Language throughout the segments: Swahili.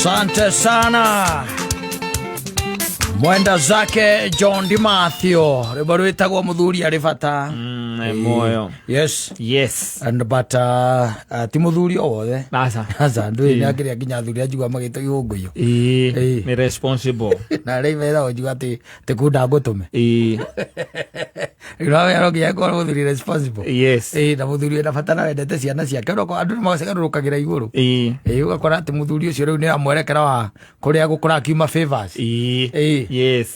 Asante sana. Mwenda zake John Dimathio ribarwitagwo muthuri ari bata moyo. Yes and but ti muthuri wothe asa ndui ni akiri akinya thuri ajuga magito giunguyo ni responsible na reivera ojuga ati tikunda ngutume irawe arogia ko muthuri responsible na muthuri na bata na wendete ciana ciake roko andu magacegarukagira iguru ugakora ati muthuri ucio riu ni amwerekera wa kuria gukura kiuma favors yes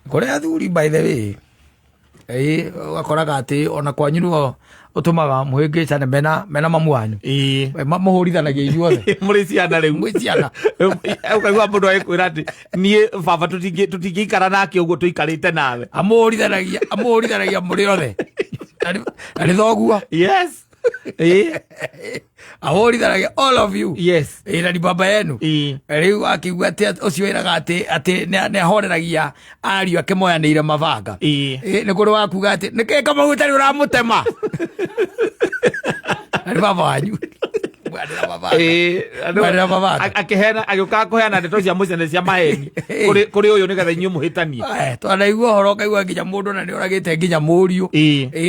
kore athuri by the way ugakoraga ati ona kwanyu utumaga muhingicane mena mamu wanyu mamuhurithanagia inyuothe muri ciana riu mwiciana ukaigua mundu akwira ati nie baba tutingikara nake uguo tuikarite nawe amuhurithanagia muri othe ari thoguo yes ahorithanagia all of you yes na ni baba yenu riu akigua ati ucio iraga ati ne ahoreragia ariu akemoyanire mabanga ni kuri wakuga ati nike kama utari uramutema ari baba wanyu akihena agioka kuheana ndeto cia mucene cia maheni kuri uyu nigetha inyu muhitanie twanaigua horo kaigua nginya mundu na ni uragite nginya muriu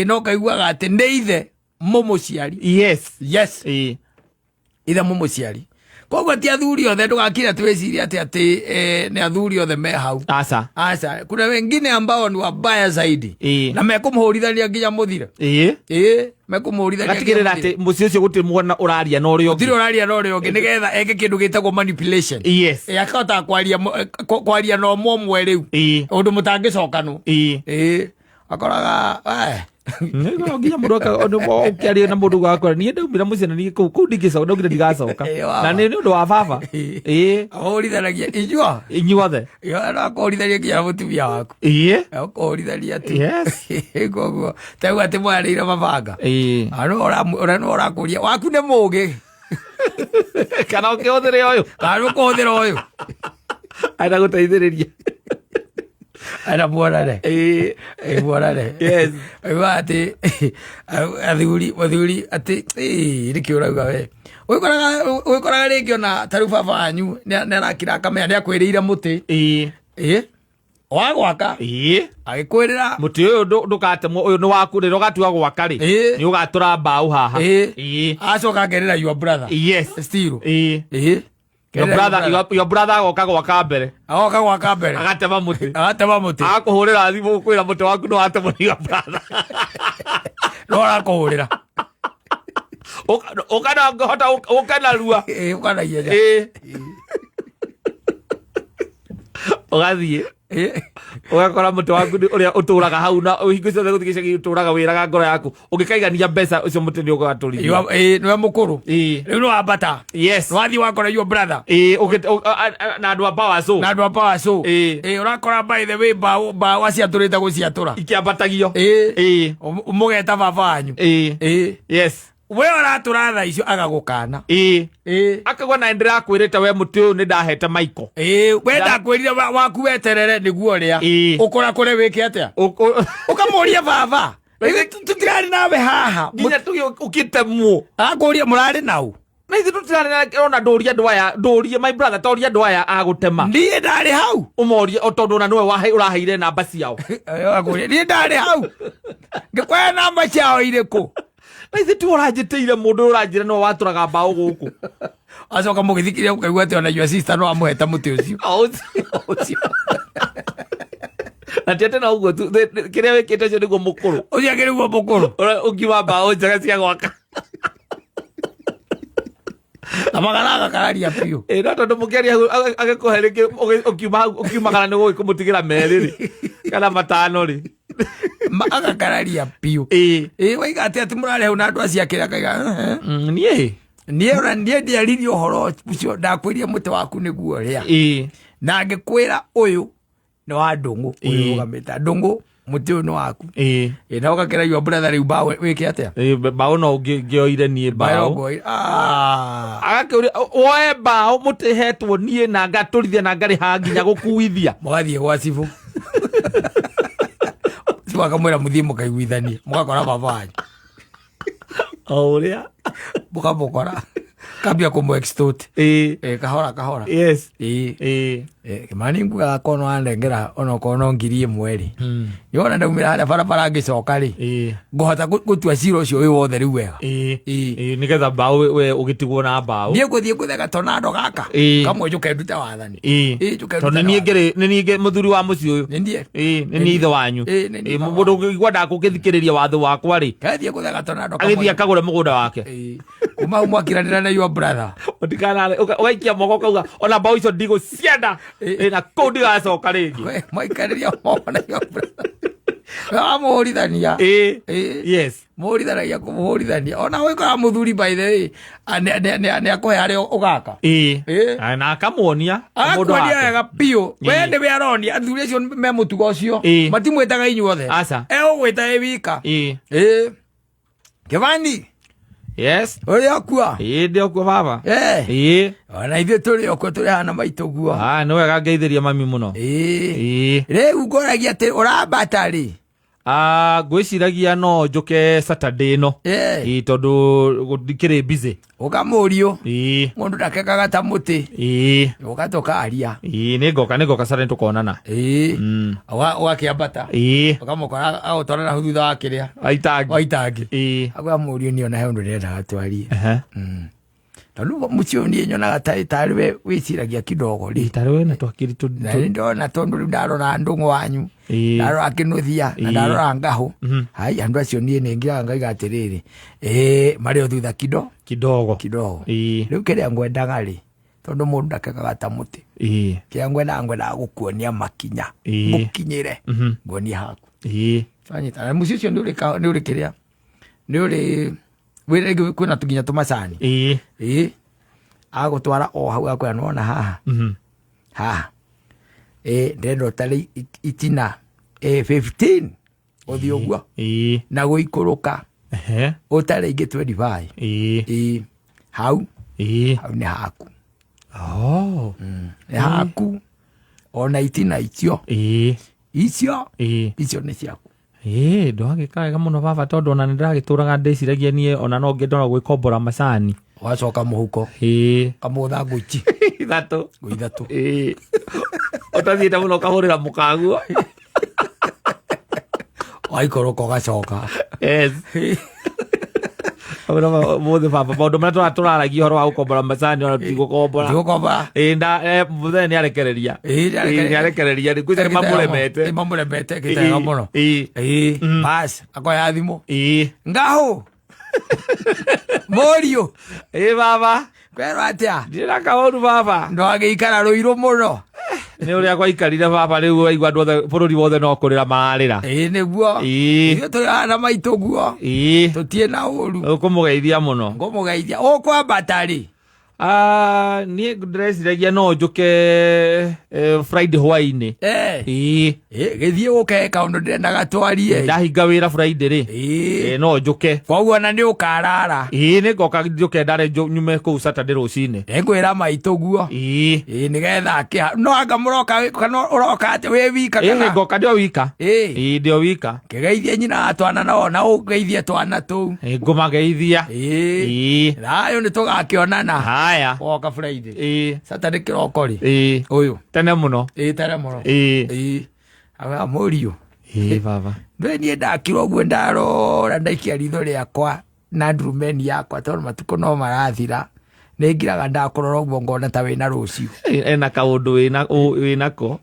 no kaiguaga ati ni ithe mumuciari yes ithe mumuciari koguo ti athuri othe ndugakira twiciria ati ni athuri othe me hau asa kuna wengine ambao ni wabaya zaidi na mekumuhurithania nginya muthire mekumuhurithania gatigirira ati muci ucio guti muona uraria no rio thiri uraria no rio nigetha eke kindu gitagwo manipulation akahota kwaria no momwe riu undu mutangicokanu akoraga ngo nginya mundu ukiaria na mundu gwakora nie ndaumira mucene nie ku ndigicoka ndaugire ndigacoka na ni undu wa baba ahorithanagia inyuothe akoritharia nginya mutumia waku akoritharia ati koguo tegu ati mwarire mabanga ano orakuria waku ni mugi kana ukihũthĩra uyu kuhũthĩra uyu aina guteithĩrĩria ana muonane muonane ati athuri ati riki urauga we wikoraga ringi ona taru baba wanyu ni arakira akamenya ni akwirire muti wagwaka agikwirira muti uyu ndukatemwo uyu ni waku riro gatua gwaka ri ni ugatura mbau haha acoka ngerera your brother still your brother agoka gwaka mbere agatema muti akuhurira thimu kwira muti waku no atema your brother no arakuhurira ukana ngota ukana rua ukana yenya ugathie ugakora muti waku uria uturaga hau na uhingo ciothe guthigicagi uturaga wiraga ngoro yaku ungikaigania mbeca ucio muti ni ugaturithia niwe mukuru riu no abata wathi wakora your brother na andu a power so urakora by the way ba waciaturite guciatura ikiambatagio umugeta baba wanyu yes we oratura tha icio agagukana akagwa na ndira kwirite we muti uyu ni ndahete maiko we ndakwirire waku weterere niguo ria ukora kure wiki atia ukamuria baba tutirari nawe haha nginya ukitemwo akuria murari nau na ithu tutirari ona ndoria my brother toria ndwaya agutema ndie ndari hau umorie otondu na niwe uraheire namba ciao akuria ndie ndari hau ngikwaya namba ciao iriku na ithu tu urajiteire mundu uranjira no waturaga mbao guku acoka mugithikiria ukaigua ati ona your sister no amuheta muti ucio na tete na uguo tu kiria wikite cio niguo mukuru ucio niguo mukuru ungiwa mbao njega cia gwaka amagaraga kararia piu no tondu mukiaria agikuhe ringi ukiumagara ni gukumutigĩra merĩ ri kana matano ri agakararia piu waiga ati murare hau na andu aciakira kaiga nie ndiaririe uhoro ucio ndakwirie muti waku niguo ria na ngikwira uyu ni wa ndungu uyu rugamita ndungu muti uyu ni waku na ugakira your brother riu mbao wiki atia mbao no ngioire nie mbao agakiuria oe mbao muti hetwo nie na ngaturithia na ngari ha nginya gukuithia mwathie gwa cibu wakamwira muthie mukaiguithanie mugakora baba wanyu uria mukamukora Kambia kumu extort. Kahora. Yes. Kimani nguga kono andengera ono kono ngiri mweri. Yona ndaumira hada barabara ngicoka ri. Ngohota gutua ciro ucio wi wothe riu wega. Nigetha mbao we ugitigwo na mbao. Nie guthie kuthega tornado gaka. Kamwe njuke nduta wathani. Tondu nie muthuri wa muci uyu. Nindie. Ni ithe wanyu. Mundu ngwenda kugithikiriria watho wakwa ri. Kathie kuthega tornado. Agithie akagure mugunda wake. Kuma mwakiranira na your brother. Utikana waikia moko kauga ona mbao icio ndigo cienda. Na kodi gacoka ringi. Mwaikariria moko na your brother. Amuhorithania. Yes. Muhorithanagia kumuhorithania. Ona wikora muthuri by the way. Ane akohe ari ugaka. Na akamuonia mundu wake. Wega pio. We ndi we aronia athuri acio me mutugo ucio. Matimwetaga inyuothe. Ugwita wika. Kivani. Yes. Uri okua. Ndi okua baba. Ona ithe turi okua turi hana maitoguo. No wega ngeithiria mami muno. Riu ngoragia ati urambata ri. Gwiciragia no njuke Saturday no. Tondu ndikiri busy. Ukamurio. Mundu ndakekaga ta muti. Ugatoka aria. Ningoka Saturday tukonana. Ugakiambata. Ukamukora agutwarana thutha wa kiria. Waitangi. Agamurio ni ona he undu ndendaga atwarie. Tondu mucio ni nyonaga tari we wiciragia kidogo ri. Tari we na twakiri tu. Ndona tondu ndarora ndungu wanyu. Ndarora kinuthia na ndarora ngahu. Hai andu acio nie ningira ngaiga atiriri. Mari thutha kidogo. Riu kiria ngwendaga ri. Tondu mundu ndakekaga ta muti. Kiria ngwenda gukuonia makinya. Mukinyire. Ngonia haku. Fanyita mucio cio ni uri kiria. Ni uri wira kwina tuginya tumacani. Agutwara o hau akwira nona haha. Ndendo tari itina 15 uthi uguo na guikuruka utari ingi 25 hau ni haku ni haku ona itina icio ni ciaku. Ndwagikaga muno baba tondu ona nindiragituraga ndiciragia nie ona no ngenda gwikombora macani. Wacoka muhuko. Kamutha nguici. Ithatu. Utathiite muno kahurira mukaguo. Waikoroka gacoka. Yes. Muthe baba maundu maria turaragia horo wa gukombora macani ona tigukombora. Muthe ni arekereria. Kwisa mamuremete gitega muno. Bas akoya thimu. Ngahu. Morio. Baba. Kwera atia. Ndira kaoru baba. Ndwagiikara ruiru muno. Ni uria gwaikarire baba riu waigua andu bururi wothe no kurira marira. Niguo. Ithu turi ana maituguo. Tutie na uru. Ukumugeithia muno. Ngumugeithia. Ukwambata ri. Nie ndreciragia no njuke Friday hwaini. Githie uke kaundu ndendaga twarie. Ndahinga wira Friday ri. No njuke. Koguo na ni ukarara. Ni ngoka njuke ndare nyume ku Saturday rucini. Ngwira maituguo. Nigetha kia no anga muroka kana uroka ati we wika kana. Ngoka ndio wika. Ndio wika. Kigeithia nyina atwana no na ugeithia twana tu. Ngumageithia. Rayo ni tugakionana. Haya. Oka Friday. Saturday kiroko ri. Uyu. Tene muno. Tene muno. Awa Morio. Baba. Ndeni ndakirwo gwe ndarora ndaikia ritho riakwa na ndrumeni yakwa tondu matuko no marathira. Ningiraga ndakorora uguo ngona ta wina rucio. Ena kaundu winako.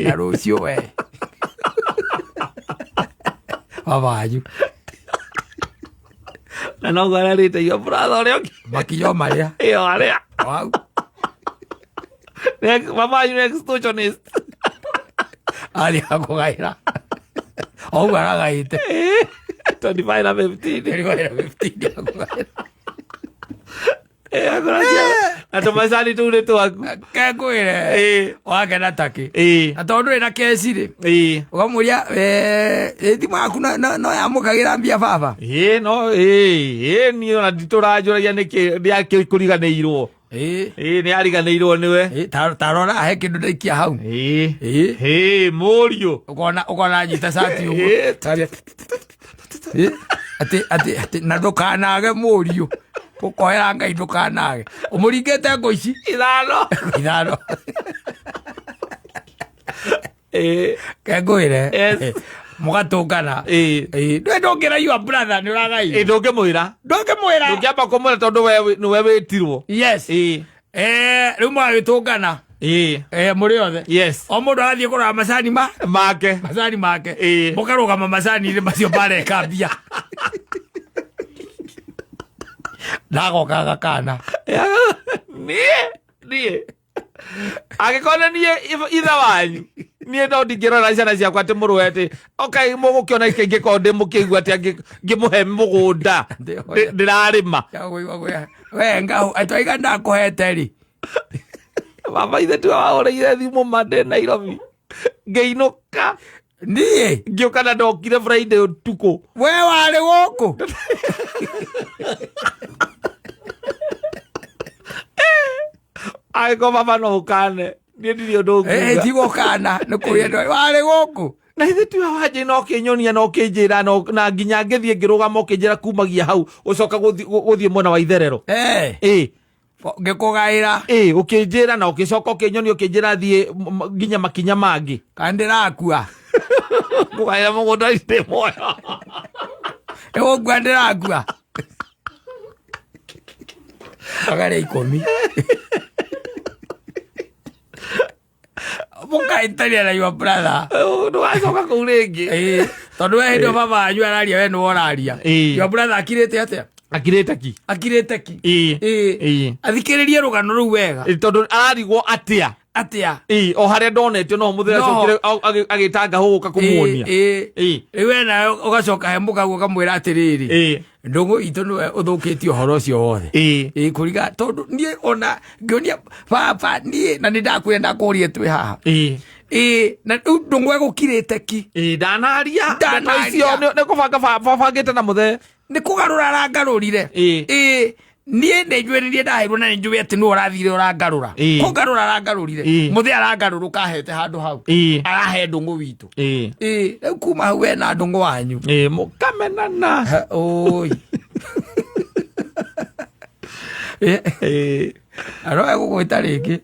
Na rucio we. Baba aju. Na no gwararite yo brother uria makinyo maria aria wow mama you extortionist ali akogaira ogagaite 25 na 15 akogaira atomazani tu ule twaku kakwire wagena taki atondu ina kesi ri ukamuria thimu yaku no yamukagira mbia baba no ni ona nditurajuragia niki kuriganiirwo ni ariganiirwo niwe tarora he kindu ndaikia hau Morio ukona nyita sati uguo ati na ndukanage Morio Ukohera Ngai ndukanage. Umuringete ngo ici 5. Kengwire. Yes. Mugatungana. Ndongera your brother ni uragai. Ndongimwira. Ndongiamba kumwira tondu we witirwo. Yes. Riu mwagitungana. Muri othe. Yes. O mundu arathie kugura macani make. Mukarugama macani macio barekambia. Nagokaga kana. Nie. Agikona nie itha wanyu. Nie ndo ndingirora ciana ciakwa ati muruete. Okay mugukiona ikengiko ndi mukigwa ati ngimuhe mugunda. Ndirarima. Wenga atwaiga ndakuhete ri. Baba ithe tu aoreire thimu mande Nairobi. Ngeinuka. Nie. Ngioka na ndokire Friday utuko. We wari guku. Aiko baba no ukane. Nie ndio ndugu. Tigo kana nukuria ndo wari guku. Na ithe tu waje no kinyonia no kinjira no na nginya ngithie ngirugama kinjira kumagia hau ucoka guthie mwena wa itherero. Ngikugaira. Ukinjira na ukicoka kinyonia ukinjira thie nginya makinya mangi. Kandirakua. Kugaira mugunda ite moyo. Ngwandirakua. Agare 10. Mukaitaria na your brother. Ndugacoka kuu ringi. Tondu we hindi baba anyu araria we no oraria. Your brother akirite atia? Akirite ki. Athikiririe rugano ru wega. Tondu ararigwo atia. O haria ndonete no muthira cokire agitanga huguka kumuonia. We na ugacoka he muka guka mwira atiriri. Ndungu itu no uthukitio horo ucio wothe. Kuriga tondu nie ona ngionia baba nie na nindakwenda kuria twi haha. Na ndungu egukirite ki. Ndanaria. Icio ne kubanga bangite na muthe. Ni kugarura rangarurire. Nie ndenywererie ndahirwo na njue ati no urathire urangarura. Kugarura rangarurire. Muthe arangaruruka hete handu hau. Arahe ndungu witu. Riu kuma hau we na ndungu wanyu. Mukamenana. Oi. Aro egugwita ringi.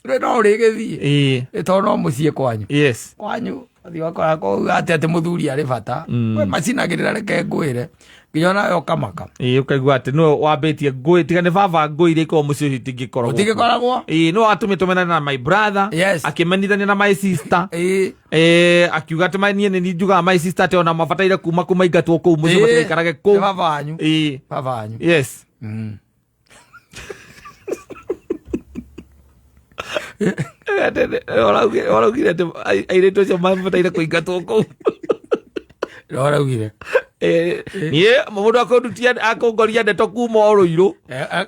Re no rigithie. Itono mucie kwanyu. Yes. Kwanyu athi wakora ko ati muthuri ari bata. We macinagirira reke ngwire. Kinyona yo kamaka. Ukaigua ati no wambitie ngui tigane baba ngui ire ko mucio hitingikorwo. Utingikoragwo? No atumitumena na my brother. Yes. Akimenithania na my sister. Akiuga ati nie ni njuga my sister ate ona mabataire kuma kumaingatwo kuu mucio matikarage kuu. Baba anyu. Baba anyu. Yes. Oraugire ati airetu acio mabataire kuingatwo kuu. Oraugire. Nie mundu akondutia akongoria ndeto kuma Oruiru.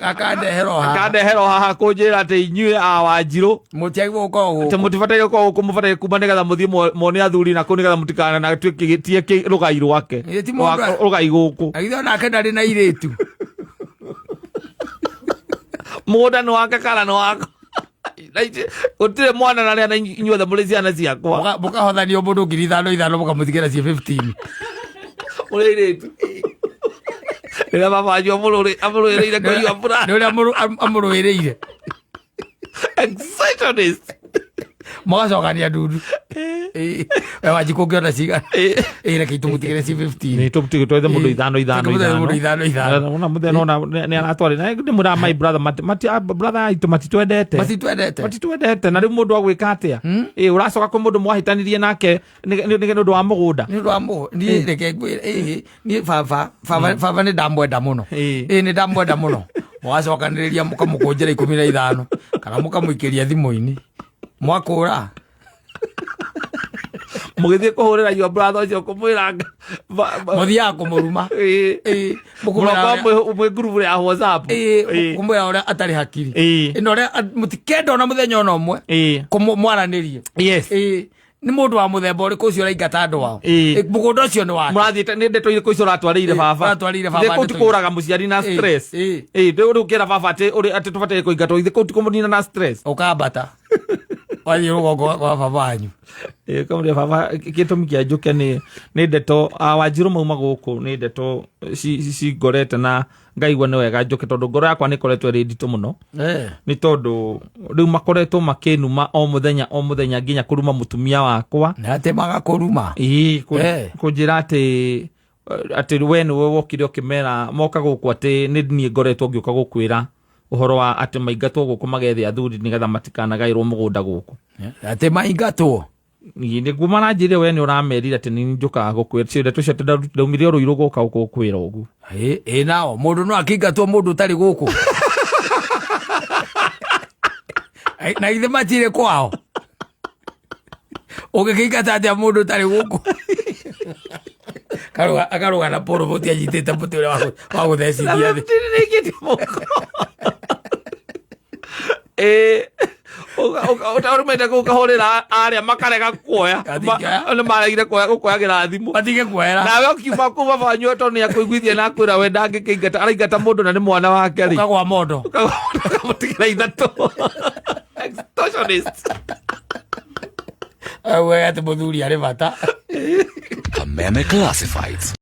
Akandehero haha kunjira ati inyue Wanjiru. Mutiagwo ko ati mutibataire ko kumubataire kuma nigetha muthie mone athuri na ko nigetha mutikana na tie rugai rwake. Rugai guku. Agitho nake ndari na iretu. Muda no akakara no ako. Utire mwana na ria na inyuothe muri ciana ciakwa. Mukahothania mundu 5,500 mukamuthikira cie 15. Ureiretu. Ira baba anyu amuruireire ko yu apura. Nuri amuruireire. Excitonist. Mwacokania ndudu. We wajikukiona ciga. Reke itumutigire cie 15. Ni tumutigire twethe mundu 5. Ona muthenya ona ni aratwari na ndi mura my brother mati brother aitu matitwendete na riu mundu agwika atia. Uracoka ku mundu mwahitanirie nake ni ndu wa mugunda. Ni ndu wa mugunda. Ni reke ngwire ni baba ni ndamwenda muno. Ni ndamwenda muno. Mwacokaniriria mukamukunjira 15 kana mukamuikiria thimu-ini. Mwakura. Mugithie kuhurira your brother ucio kumwiranga. Muthia kumuruma. Mukumura mwe group ya WhatsApp. Kumwira ora atari hakiri. Ino ria mutikenda ona muthenya ona umwe. Kumwaranirie. Yes. Ni mundu wa muthemba uriku ucio raingata andu wao. Mugunda ucio ni wake. Murathiite ni ndeto iriku icio ratwarire baba. Ratwarire baba. Ndeto tikuraga muciari na stress. Ndeto ukira baba ati tubataire kuingatwo ithe kuti kumunina na stress. Ukambata. Wathi rugongo kwa baba anyu. Kamuri baba gitumi kia njuke ni ndeto Wanjiru mauma guku ni ndeto ci ngorete na ngaigua nĩ wega njoke tondũ ngoro yakwa nĩ koretwo ĩrĩ nditũ mũno nĩ tondũ rĩu makoretwo makĩnuma o mũthenya nginya kũruma mũtumia wakwa na atemaga kũruma kũnjĩra atĩ we nĩwe wokire ũkĩmera moka gũkũ atĩ nĩ niĩ ngoretwo ngĩũka gũkwĩra ũhoro wa atĩ maingatwo gũkũ magethe athuri nĩgetha matikanagaĩrwo mũgũnda gũkũ atĩ maingatwo nĩguo maranjĩrire we nĩ ũramerire atĩ nĩ njũkaga gũkwĩra ciĩndeto cio atĩ ndaumire Rũirũ gũka gũkwĩra ũguo nao mũndũ no akĩingatwo mũndũ ũtarĩ gũkũ na ithe matirĩ kwao ũgĩkĩingata atĩa mũndũ ũtarĩ gũkũ akarũga na poroboti anyitĩte mũtĩ ũrĩa wa gũthecithia thĩ ũtaũrũmĩte gũkahũrĩra arĩa makarega kuoya nĩ maregire gũkoyagĩra thimũ matige kuoyera nawe ũkiuma kuma banyu tondũ nĩ akũiguithie na akwĩra we ndangĩkĩingata araingata mũndũ na nĩ mwana wake rĩ ũkagwa mondo ũkamũtigĩra ithatũ extortionist we atĩ mũthuri arĩ bata Kameme Classifieds.